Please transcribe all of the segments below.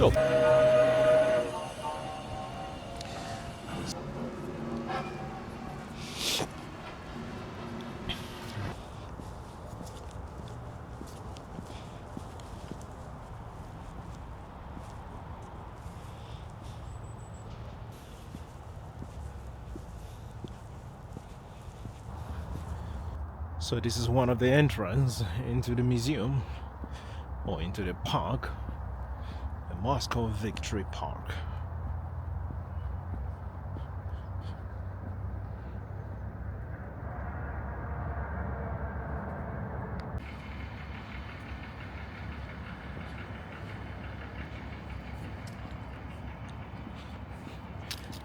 Top. So this is one of the entrance into the museum, or into the park, the Moscow Victory Park.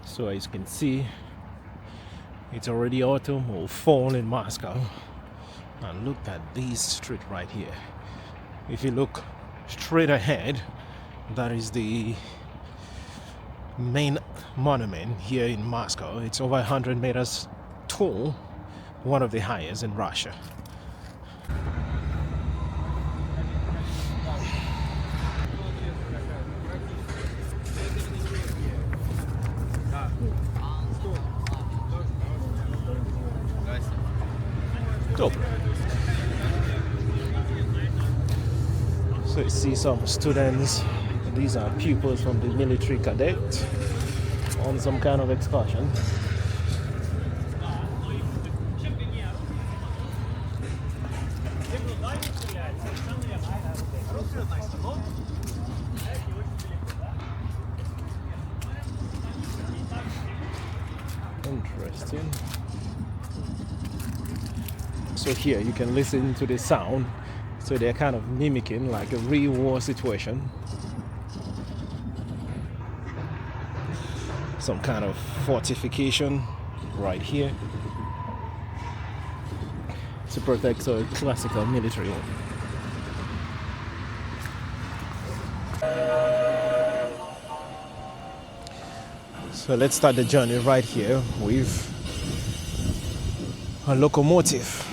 So as you can see, it's already autumn or fall in Moscow. And look at this street right here. If you look straight ahead, that is the main monument here in Moscow. It's over 100 meters tall, one of the highest in Russia. Top. So you see some students, these are pupils from the military cadet on some kind of excursion. Interesting. So here you can listen to the sound. So they're kind of mimicking like a real war situation. Some kind of fortification right here to protect a classical military. So let's start the journey right here with a locomotive.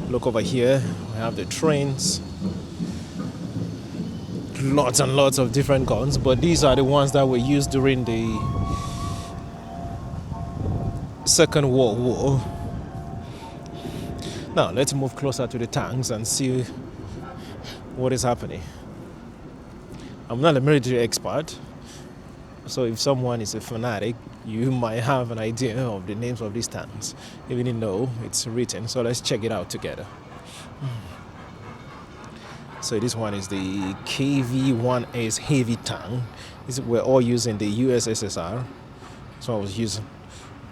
Look over here, we have the trains, lots and lots of different guns, but these are the ones that were used during the Second World War. Now let's move closer to the tanks and see what is happening. I'm not a military expert, so if someone is a fanatic, you might have an idea of the names of these tanks, even though it's written. So let's check it out together. So this one is the KV-1S heavy tank. These were all used in the USSR. So I was using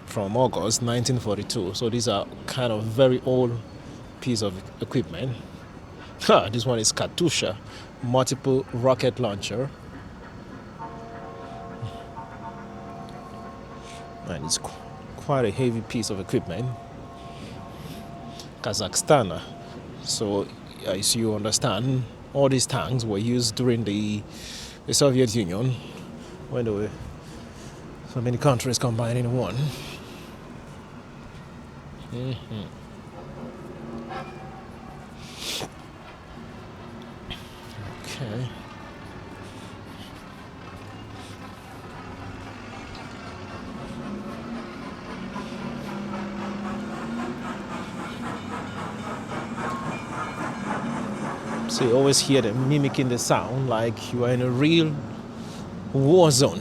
from August 1942. So these are kind of very old piece of equipment. This one is Katusha, multiple rocket launcher. And it's quite a heavy piece of equipment. Kazakhstan. So as you understand, all these tanks were used during the Soviet Union, when there were so many countries combined in one. Okay. So you always hear them mimicking the sound like you are in a real war zone.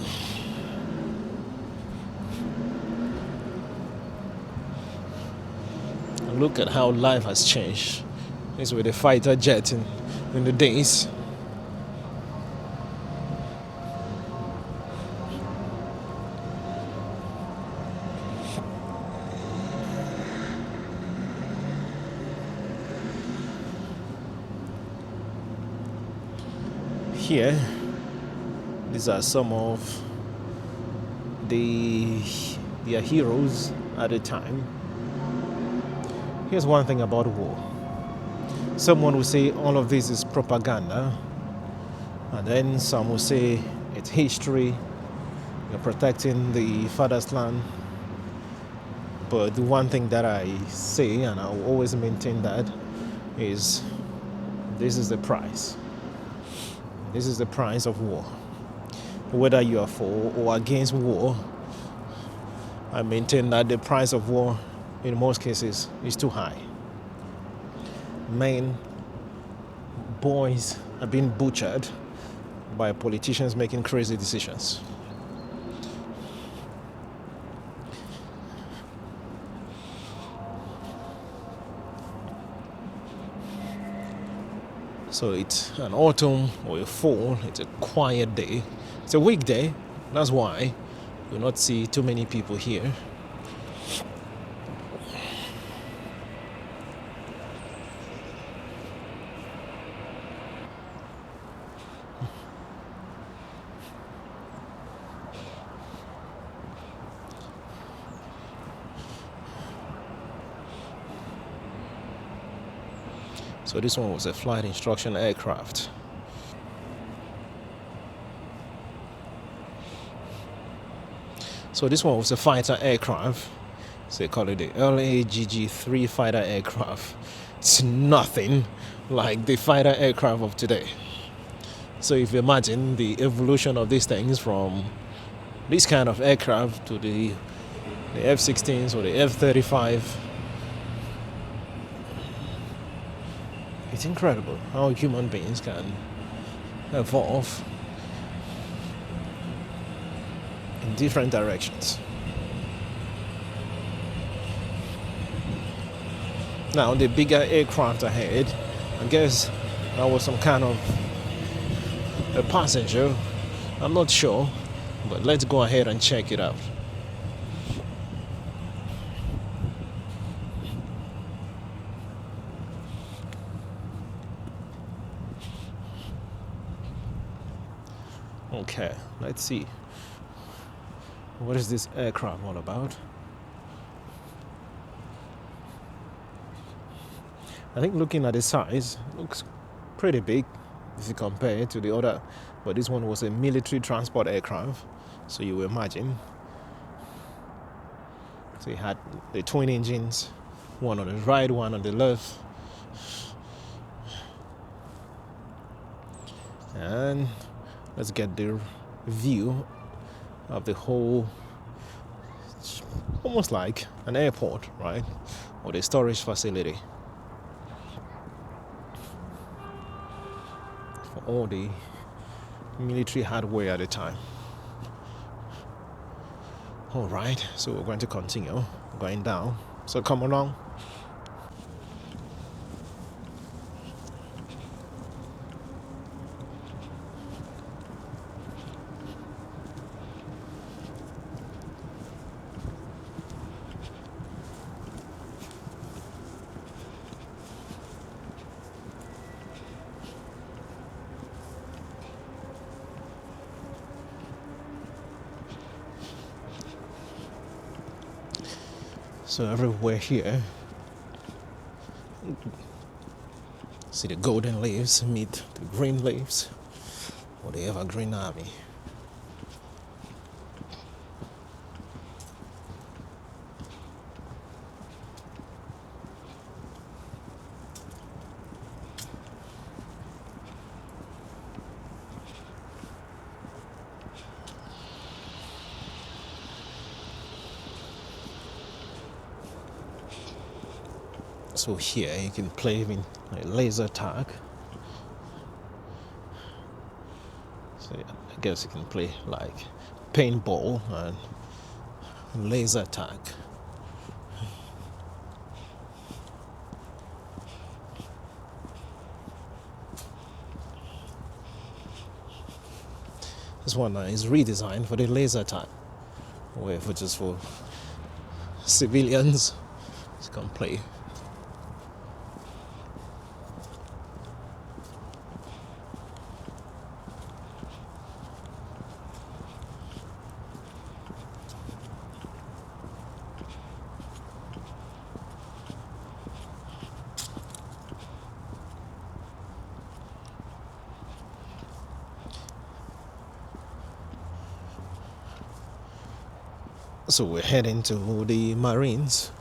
And look at how life has changed. This with the fighter jet in the days. Here, these are some of their heroes at the time. Here's one thing about war. Someone will say all of this is propaganda, and then some will say it's history, you're protecting the father's land. But the one thing that I say, and I'll always maintain that, is this is the price. This is the price of war. Whether you are for or against war, I maintain that the price of war in most cases is too high. Men, boys are being butchered by politicians making crazy decisions. So it's an autumn or a fall, it's a quiet day. It's a weekday, that's why you'll not see too many people here. So this one was a flight instruction aircraft. So this one was a fighter aircraft. So they call it the LAGG-3 fighter aircraft. It's nothing like the fighter aircraft of today. So if you imagine the evolution of these things from this kind of aircraft to the F-16s or the F-35, it's incredible how human beings can evolve in different directions. Now the bigger aircraft ahead, I guess that was some kind of a passenger. I'm not sure, but let's go ahead and check it out. Okay, let's see. What is this aircraft all about? I think looking at the size, it looks pretty big if you compare it to the other. But this one was a military transport aircraft, so you imagine. So it had the twin engines, one on the right, one on the left. And let's get the view of the whole. It's almost like an airport, right? Or the storage facility for all the military hardware at the time. All right, so we're going to continue going down. So come along. So everywhere here, see the golden leaves meet the green leaves, or the evergreen army. So here you can play with a laser tag. So yeah, I guess you can play like paintball and laser tag. This one is redesigned for the laser tag, which is for civilians to come play. So we're heading to the Marines.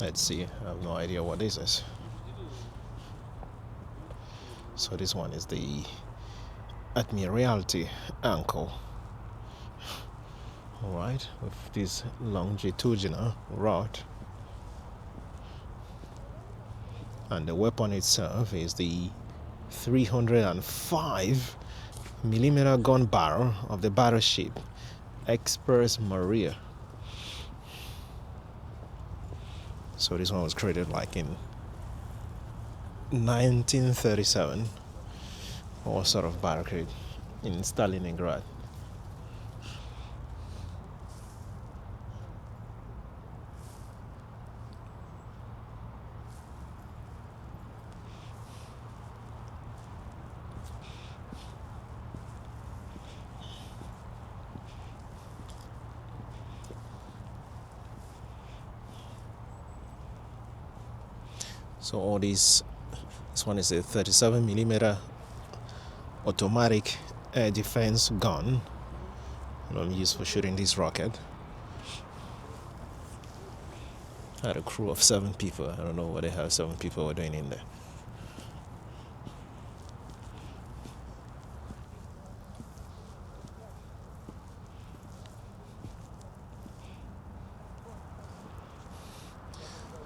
Let's see. I have no idea what this is. So this one is the Admiralty ankle. Alright, with this longitudinal rod. And the weapon itself is the 305 millimeter gun barrel of the battleship Express Maria. So this one was created like in 1937, or sort of barricade in Stalingrad. So all these, this one is a 37 millimeter automatic air defense gun, used for shooting this rocket. I had a crew of 7 people. I don't know what the hell 7 people were doing in there.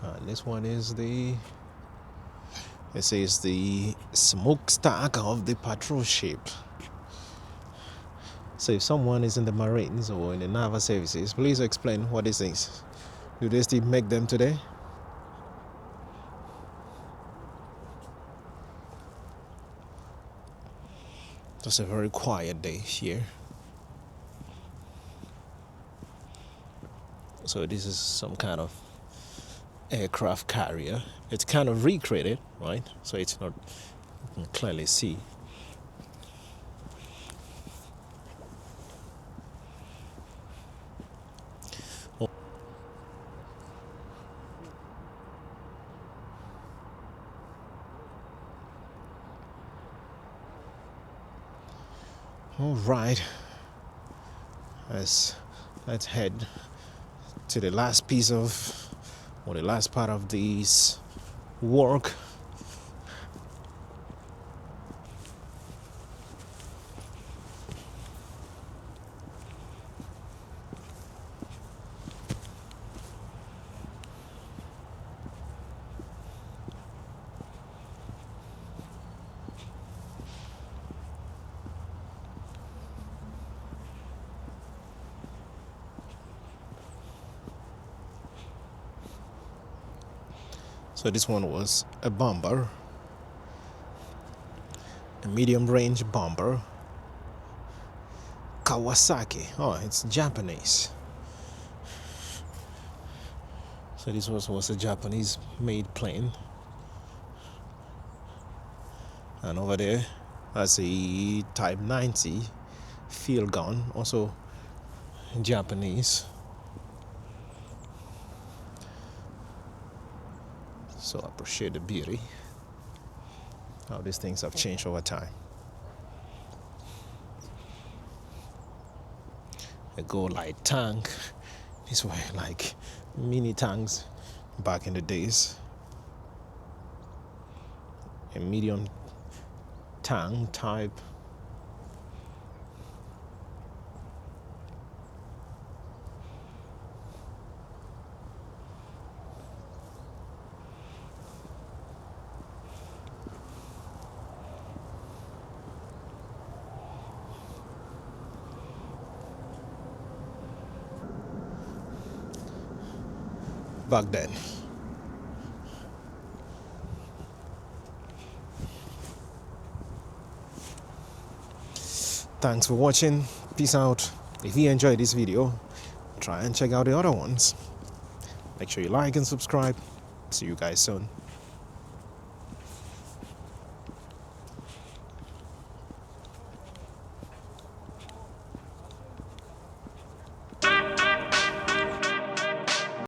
And this one is the, it says the smokestack of the patrol ship. So if someone is in the Marines or in the Naval Services, please explain what this is. Do they still make them today? Just a very quiet day here. So this is some kind of aircraft carrier. It's kind of recreated, right? So it's not, you can clearly see. All right, let's head to the last piece of, or the last part of this work. So this one was a bomber, a medium-range bomber, Kawasaki. Oh, it's Japanese. So this was a Japanese-made plane. And over there, that's a Type 90 field gun, also Japanese. So I appreciate the beauty, how these things have changed over time. A go-light tank, these were like mini tanks back in the days. A medium tank type. Back then. Thanks for watching. Peace out. If you enjoyed this video, try and check out the other ones. Make sure you like and subscribe. See you guys soon.